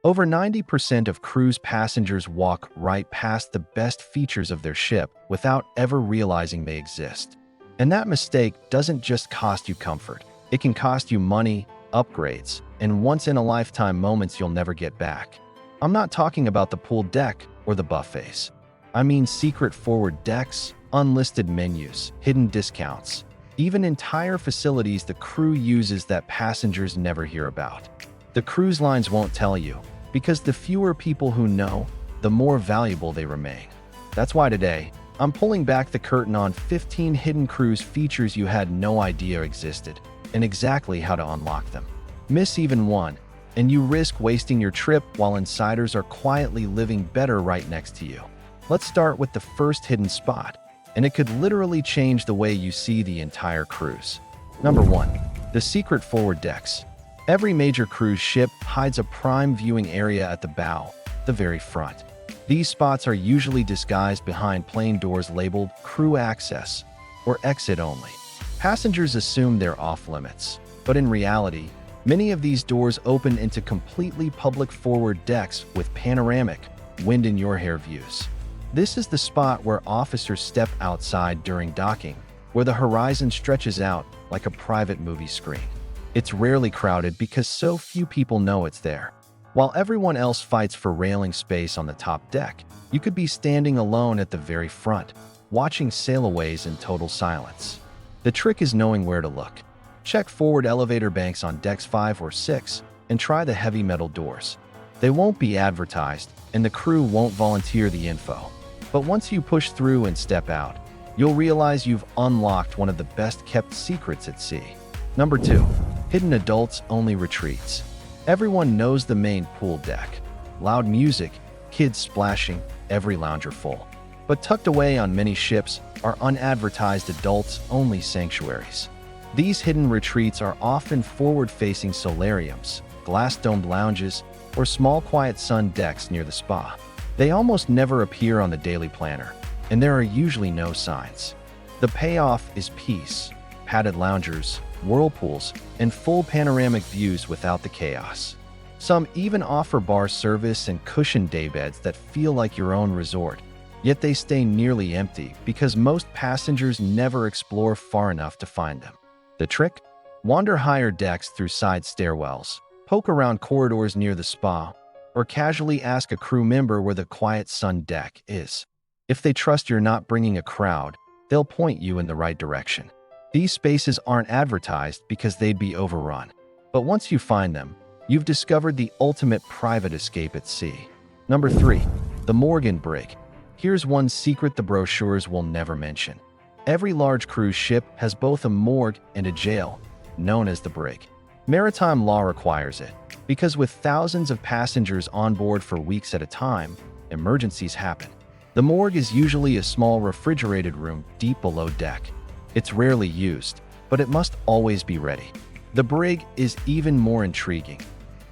Over 90% of cruise passengers walk right past the best features of their ship without ever realizing they exist. And that mistake doesn't just cost you comfort. It can cost you money, upgrades, and once-in-a-lifetime moments you'll never get back. I'm not talking about the pool deck or the buffets. I mean secret forward decks, unlisted menus, hidden discounts, even entire facilities the crew uses that passengers never hear about. The cruise lines won't tell you, because the fewer people who know, the more valuable they remain. That's why today, I'm pulling back the curtain on 15 hidden cruise features you had no idea existed, and exactly how to unlock them. Miss even one, and you risk wasting your trip while insiders are quietly living better right next to you. Let's start with the first hidden spot, and it could literally change the way you see the entire cruise. Number 1. The secret forward decks. Every major cruise ship hides a prime viewing area at the bow, the very front. These spots are usually disguised behind plain doors labeled crew access or exit only. Passengers assume they're off-limits, but in reality, many of these doors open into completely public forward decks with panoramic, wind-in-your-hair views. This is the spot where officers step outside during docking, where the horizon stretches out like a private movie screen. It's rarely crowded because so few people know it's there. While everyone else fights for railing space on the top deck, you could be standing alone at the very front, watching sailaways in total silence. The trick is knowing where to look. Check forward elevator banks on decks 5 or 6 and try the heavy metal doors. They won't be advertised, and the crew won't volunteer the info. But once you push through and step out, you'll realize you've unlocked one of the best-kept secrets at sea. Number 2. Hidden adults-only retreats. Everyone knows the main pool deck. Loud music, kids splashing, every lounger full. But tucked away on many ships are unadvertised adults-only sanctuaries. These hidden retreats are often forward-facing solariums, glass-domed lounges, or small quiet sun decks near the spa. They almost never appear on the daily planner, and there are usually no signs. The payoff is peace, padded loungers, whirlpools, and full panoramic views without the chaos. Some even offer bar service and cushioned daybeds that feel like your own resort, yet they stay nearly empty because most passengers never explore far enough to find them. The trick? Wander higher decks through side stairwells, poke around corridors near the spa, or casually ask a crew member where the quiet sun deck is. If they trust you're not bringing a crowd, they'll point you in the right direction. These spaces aren't advertised because they'd be overrun. But once you find them, you've discovered the ultimate private escape at sea. Number 3. The morgue and brig. Here's one secret the brochures will never mention. Every large cruise ship has both a morgue and a jail, known as the brig. Maritime law requires it, because with thousands of passengers on board for weeks at a time, emergencies happen. The morgue is usually a small refrigerated room deep below deck. It's rarely used, but it must always be ready. The brig is even more intriguing,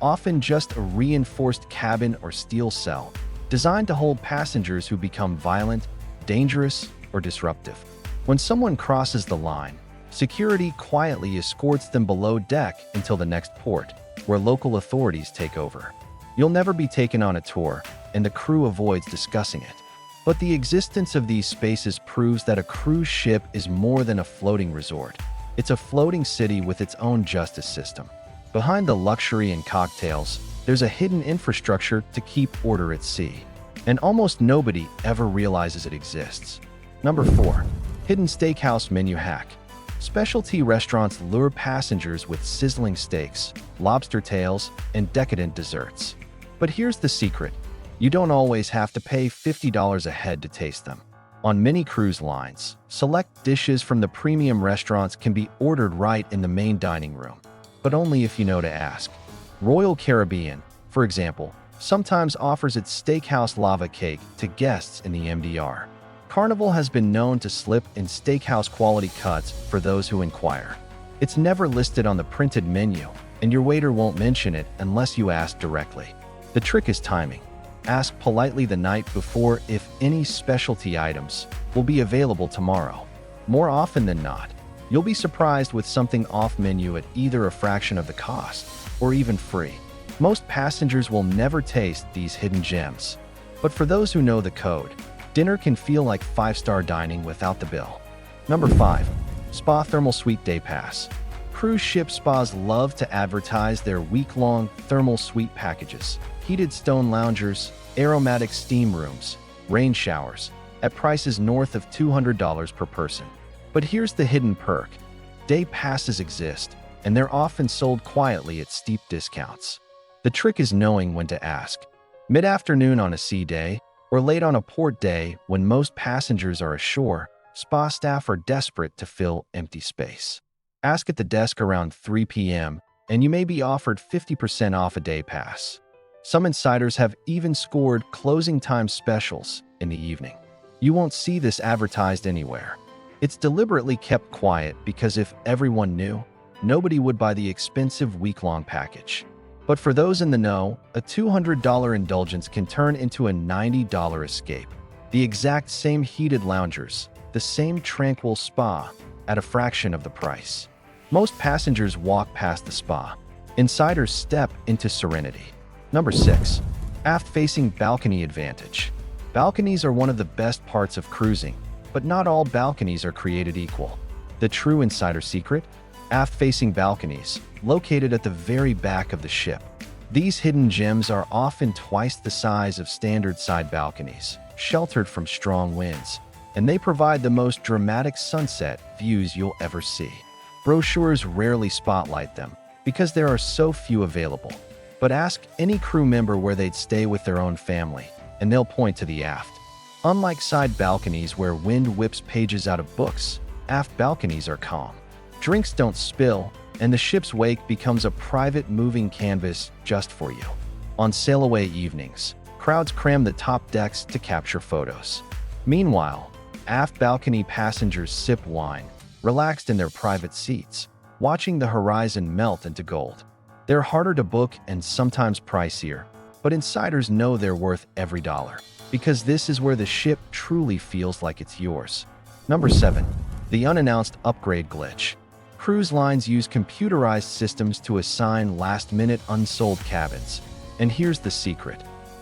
often just a reinforced cabin or steel cell, designed to hold passengers who become violent, dangerous, or disruptive. When someone crosses the line, security quietly escorts them below deck until the next port, where local authorities take over. You'll never be taken on a tour, and the crew avoids discussing it. But the existence of these spaces proves that a cruise ship is more than a floating resort. It's a floating city with its own justice system. Behind the luxury and cocktails, there's a hidden infrastructure to keep order at sea, and almost nobody ever realizes it exists. Number 4. Hidden steakhouse menu hack. Specialty restaurants lure passengers with sizzling steaks, lobster tails, and decadent desserts. But here's the secret. You don't always have to pay $50 a head to taste them. On many cruise lines, select dishes from the premium restaurants can be ordered right in the main dining room, but only if you know to ask. Royal Caribbean, for example, sometimes offers its steakhouse lava cake to guests in the MDR. Carnival has been known to slip in steakhouse quality cuts for those who inquire. It's never listed on the printed menu, and your waiter won't mention it unless you ask directly. The trick is timing. Ask politely the night before if any specialty items will be available tomorrow. More often than not, you'll be surprised with something off-menu at either a fraction of the cost or even free. Most passengers will never taste these hidden gems. But for those who know the code, dinner can feel like five-star dining without the bill. Number 5. Spa Thermal Suite Day Pass. Cruise ship spas love to advertise their week-long thermal suite packages. Heated stone loungers, aromatic steam rooms, rain showers, at prices north of $200 per person. But here's the hidden perk. Day passes exist, and they're often sold quietly at steep discounts. The trick is knowing when to ask. Mid-afternoon on a sea day, or late on a port day when most passengers are ashore, spa staff are desperate to fill empty space. Ask at the desk around 3 p.m., and you may be offered 50% off a day pass. Some insiders have even scored closing time specials in the evening. You won't see this advertised anywhere. It's deliberately kept quiet because if everyone knew, nobody would buy the expensive week-long package. But for those in the know, a $200 indulgence can turn into a $90 escape. The exact same heated loungers, the same tranquil spa, at a fraction of the price. Most passengers walk past the spa. Insiders step into serenity. Number 6. Aft-facing balcony advantage. Balconies are one of the best parts of cruising, but not all balconies are created equal. The true insider secret? Aft-facing balconies, located at the very back of the ship. These hidden gems are often twice the size of standard side balconies, sheltered from strong winds, and they provide the most dramatic sunset views you'll ever see. Brochures rarely spotlight them because there are so few available. But ask any crew member where they'd stay with their own family, and they'll point to the aft. Unlike side balconies where wind whips pages out of books, aft balconies are calm. Drinks don't spill, and the ship's wake becomes a private moving canvas just for you. On sail-away evenings, crowds cram the top decks to capture photos. Meanwhile, aft balcony passengers sip wine, relaxed in their private seats, watching the horizon melt into gold. They're harder to book and sometimes pricier, but insiders know they're worth every dollar, because this is where the ship truly feels like it's yours. Number 7. The unannounced upgrade glitch. Cruise lines use computerized systems to assign last-minute unsold cabins. And here's the secret.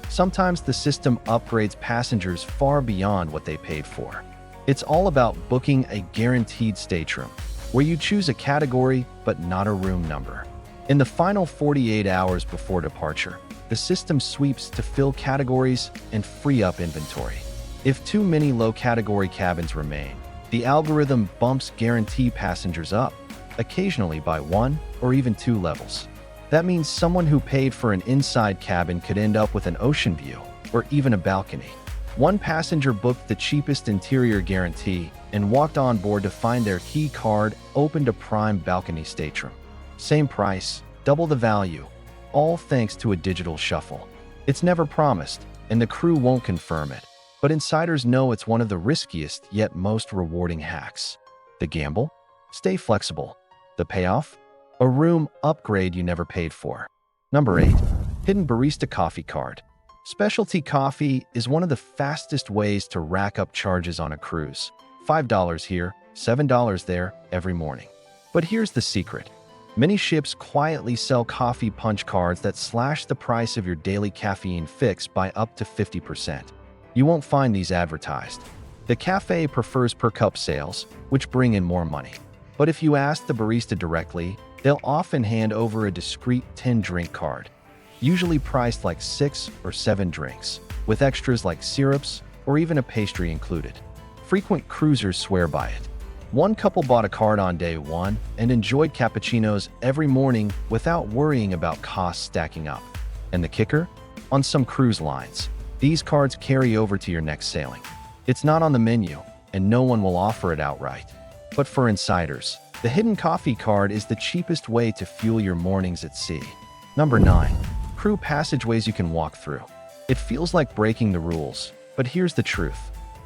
Sometimes the system upgrades passengers far beyond what they paid for. It's all about booking a guaranteed stateroom, where you choose a category but not a room number. In the final 48 hours before departure, the system sweeps to fill categories and free up inventory. If too many low-category cabins remain, the algorithm bumps guaranteed passengers up, occasionally by 1 or even 2 levels. That means someone who paid for an inside cabin could end up with an ocean view or even a balcony. One passenger booked the cheapest interior guarantee and walked on board to find their key card opened a prime balcony stateroom. Same price, double the value, all thanks to a digital shuffle. It's never promised, and the crew won't confirm it, but insiders know it's one of the riskiest yet most rewarding hacks. The gamble? Stay flexible. The payoff? A room upgrade you never paid for. Number 8. Hidden Barista Coffee Card. Specialty coffee is one of the fastest ways to rack up charges on a cruise. $5 here, $7 there, every morning. But here's the secret. Many ships quietly sell coffee punch cards that slash the price of your daily caffeine fix by up to 50%. You won't find these advertised. The cafe prefers per-cup sales, which bring in more money. But if you ask the barista directly, they'll often hand over a discreet 10-drink card, usually priced like 6 or 7 drinks, with extras like syrups or even a pastry included. Frequent cruisers swear by it. One couple bought a card on day 1 and enjoyed cappuccinos every morning without worrying about costs stacking up. And the kicker? On some cruise lines, these cards carry over to your next sailing. It's not on the menu, and no one will offer it outright. But for insiders, the hidden coffee card is the cheapest way to fuel your mornings at sea. Number 9. Crew passageways you can walk through. It feels like breaking the rules, but here's the truth.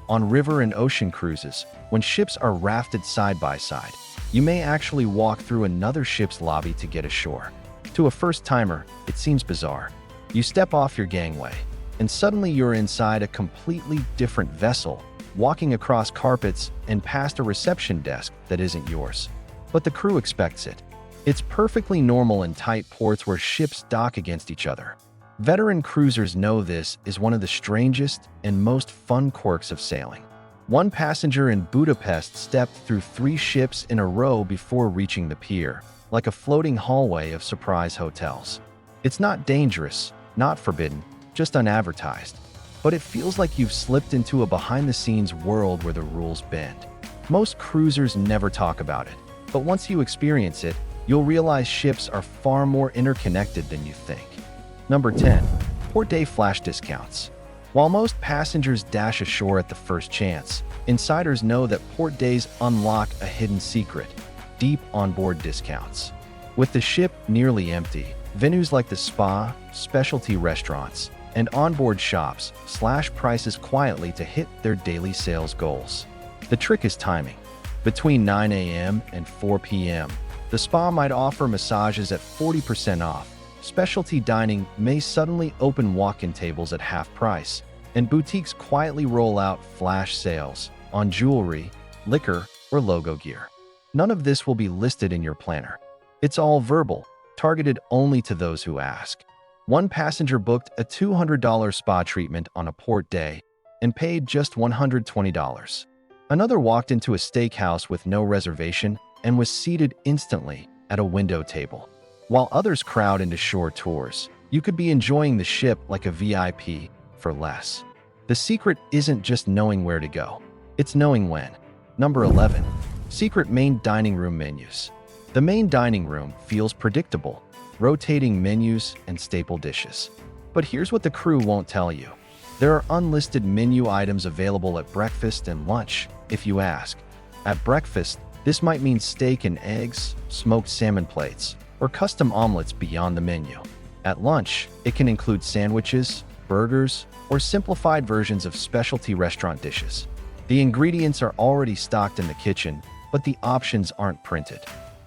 On river and ocean cruises, when ships are rafted side by side, you may actually walk through another ship's lobby to get ashore. To a first-timer, it seems bizarre. You step off your gangway, and suddenly you're inside a completely different vessel, walking across carpets and past a reception desk that isn't yours. But the crew expects it. It's perfectly normal in tight ports where ships dock against each other. Veteran cruisers know this is one of the strangest and most fun quirks of sailing. One passenger in Budapest stepped through 3 ships in a row before reaching the pier, like a floating hallway of surprise hotels. It's not dangerous, not forbidden, just unadvertised. But it feels like you've slipped into a behind-the-scenes world where the rules bend. Most cruisers never talk about it, but once you experience it, you'll realize ships are far more interconnected than you think. Number 10. Port Day Flash Discounts. While most passengers dash ashore at the first chance, insiders know that port days unlock a hidden secret: deep onboard discounts. With the ship nearly empty, venues like the spa, specialty restaurants, and onboard shops slash prices quietly to hit their daily sales goals. The trick is timing. Between 9 a.m. and 4 p.m., the spa might offer massages at 40% off. Specialty dining may suddenly open walk-in tables at half price, and boutiques quietly roll out flash sales on jewelry, liquor, or logo gear. None of this will be listed in your planner. It's all verbal, targeted only to those who ask. One passenger booked a $200 spa treatment on a port day and paid just $120. Another walked into a steakhouse with no reservation and was seated instantly at a window table. While others crowd into shore tours, you could be enjoying the ship like a VIP for less. The secret isn't just knowing where to go, it's knowing when. Number 11. Secret main dining room menus. The main dining room feels predictable, rotating menus and staple dishes. But here's what the crew won't tell you. There are unlisted menu items available at breakfast and lunch, if you ask. At breakfast, this might mean steak and eggs, smoked salmon plates, or custom omelets beyond the menu. At lunch, it can include sandwiches, burgers, or simplified versions of specialty restaurant dishes. The ingredients are already stocked in the kitchen, but the options aren't printed.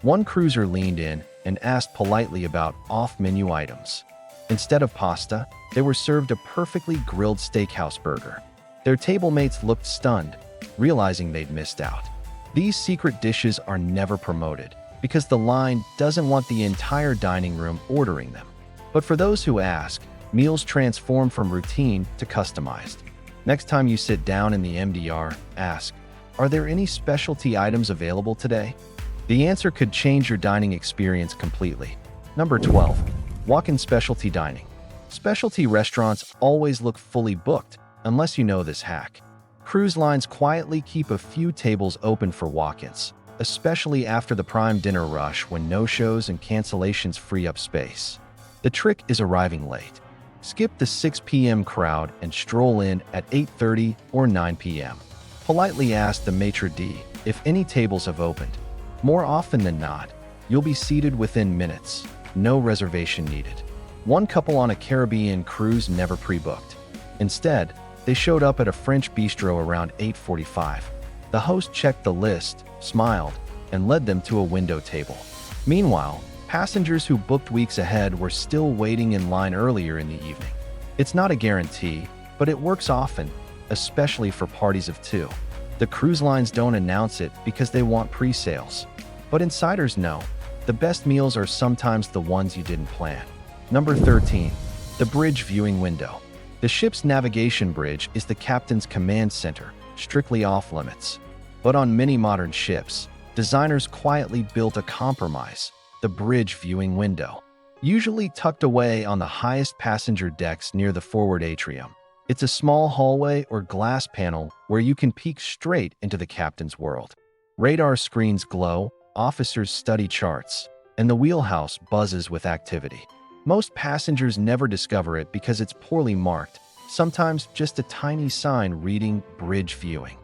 One cruiser leaned in and asked politely about off-menu items. Instead of pasta, they were served a perfectly grilled steakhouse burger. Their table mates looked stunned, realizing they'd missed out. These secret dishes are never promoted because the line doesn't want the entire dining room ordering them. But for those who ask, meals transform from routine to customized. Next time you sit down in the MDR, ask, "Are there any specialty items available today?" The answer could change your dining experience completely. Number 12. Walk-in specialty dining. Specialty restaurants always look fully booked, unless you know this hack. Cruise lines quietly keep a few tables open for walk-ins, especially after the prime dinner rush when no-shows and cancellations free up space. The trick is arriving late. Skip the 6 p.m. crowd and stroll in at 8:30 or 9 p.m. Politely ask the maitre d' if any tables have opened. More often than not, you'll be seated within minutes, no reservation needed. One couple on a Caribbean cruise never pre-booked. Instead, they showed up at a French bistro around 8:45. The host checked the list, smiled, and led them to a window table. Meanwhile, passengers who booked weeks ahead were still waiting in line earlier in the evening. It's not a guarantee, but it works often, especially for parties of 2. The cruise lines don't announce it because they want pre-sales. But insiders know, the best meals are sometimes the ones you didn't plan. Number 13. The bridge viewing window. The ship's navigation bridge is the captain's command center, strictly off-limits. But on many modern ships, designers quietly built a compromise: the bridge viewing window. Usually tucked away on the highest passenger decks near the forward atrium. It's a small hallway or glass panel where you can peek straight into the captain's world. Radar screens glow, officers study charts, and the wheelhouse buzzes with activity. Most passengers never discover it because it's poorly marked, sometimes just a tiny sign reading "bridge viewing."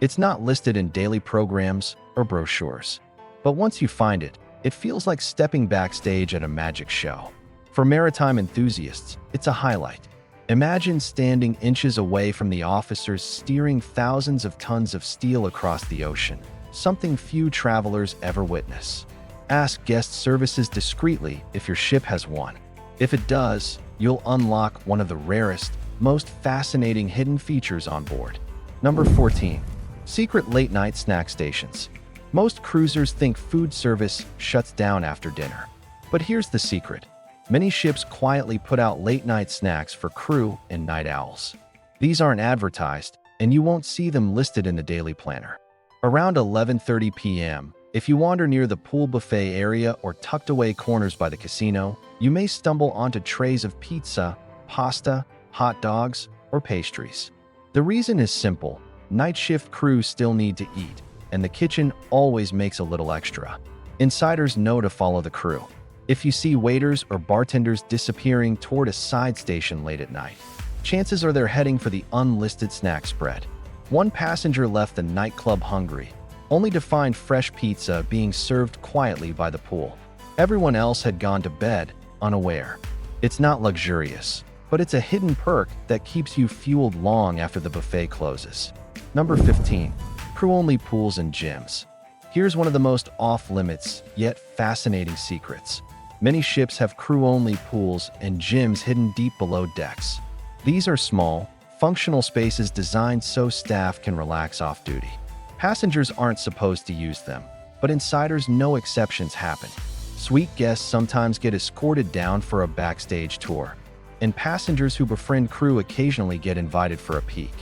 It's not listed in daily programs or brochures. But once you find it, it feels like stepping backstage at a magic show. For maritime enthusiasts, it's a highlight. Imagine standing inches away from the officers steering thousands of tons of steel across the ocean, something few travelers ever witness. Ask guest services discreetly if your ship has one. If it does, you'll unlock one of the rarest, most fascinating hidden features on board. Number 14. Secret late-night snack stations. Most cruisers think food service shuts down after dinner. But here's the secret. Many ships quietly put out late-night snacks for crew and night owls. These aren't advertised, and you won't see them listed in the daily planner. Around 11:30 p.m., if you wander near the pool buffet area or tucked away corners by the casino, you may stumble onto trays of pizza, pasta, hot dogs, or pastries. The reason is simple. Night shift crews still need to eat, and the kitchen always makes a little extra. Insiders know to follow the crew. If you see waiters or bartenders disappearing toward a side station late at night, chances are they're heading for the unlisted snack spread. One passenger left the nightclub hungry, only to find fresh pizza being served quietly by the pool. Everyone else had gone to bed, unaware. It's not luxurious, but it's a hidden perk that keeps you fueled long after the buffet closes. Number 15. Crew-only pools and gyms. Here's one of the most off-limits, yet fascinating secrets. Many ships have crew-only pools and gyms hidden deep below decks. These are small, functional spaces designed so staff can relax off-duty. Passengers aren't supposed to use them, but insiders know exceptions happen. Suite guests sometimes get escorted down for a backstage tour, and passengers who befriend crew occasionally get invited for a peek.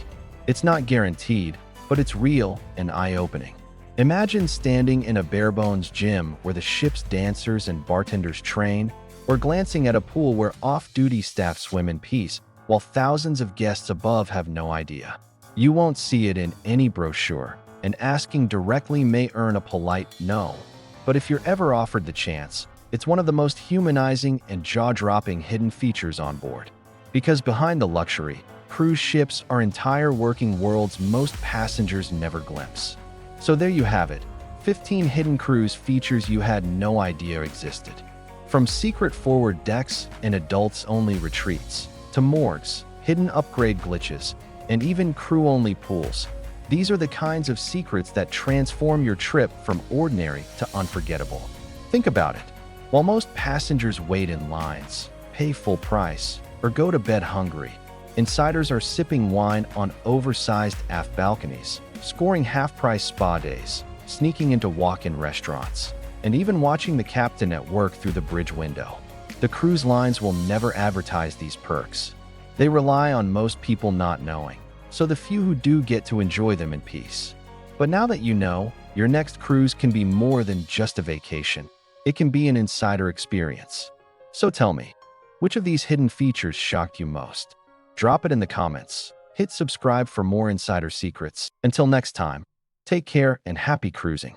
It's not guaranteed, but it's real and eye-opening. Imagine standing in a bare-bones gym where the ship's dancers and bartenders train, or glancing at a pool where off-duty staff swim in peace, while thousands of guests above have no idea. You won't see it in any brochure, and asking directly may earn a polite no. But if you're ever offered the chance, it's one of the most humanizing and jaw-dropping hidden features on board. Because behind the luxury, cruise ships are entire working worlds most passengers never glimpse. So there you have it, 15 hidden cruise features you had no idea existed. From secret forward decks and adults-only retreats, to morgues, hidden upgrade glitches, and even crew-only pools. These are the kinds of secrets that transform your trip from ordinary to unforgettable. Think about it. While most passengers wait in lines, pay full price, or go to bed hungry, insiders are sipping wine on oversized aft balconies, scoring half-price spa days, sneaking into walk-in restaurants, and even watching the captain at work through the bridge window. The cruise lines will never advertise these perks. They rely on most people not knowing, so the few who do get to enjoy them in peace. But now that you know, your next cruise can be more than just a vacation. It can be an insider experience. So tell me, which of these hidden features shocked you most? Drop it in the comments. Hit subscribe for more insider secrets. Until next time, take care and happy cruising.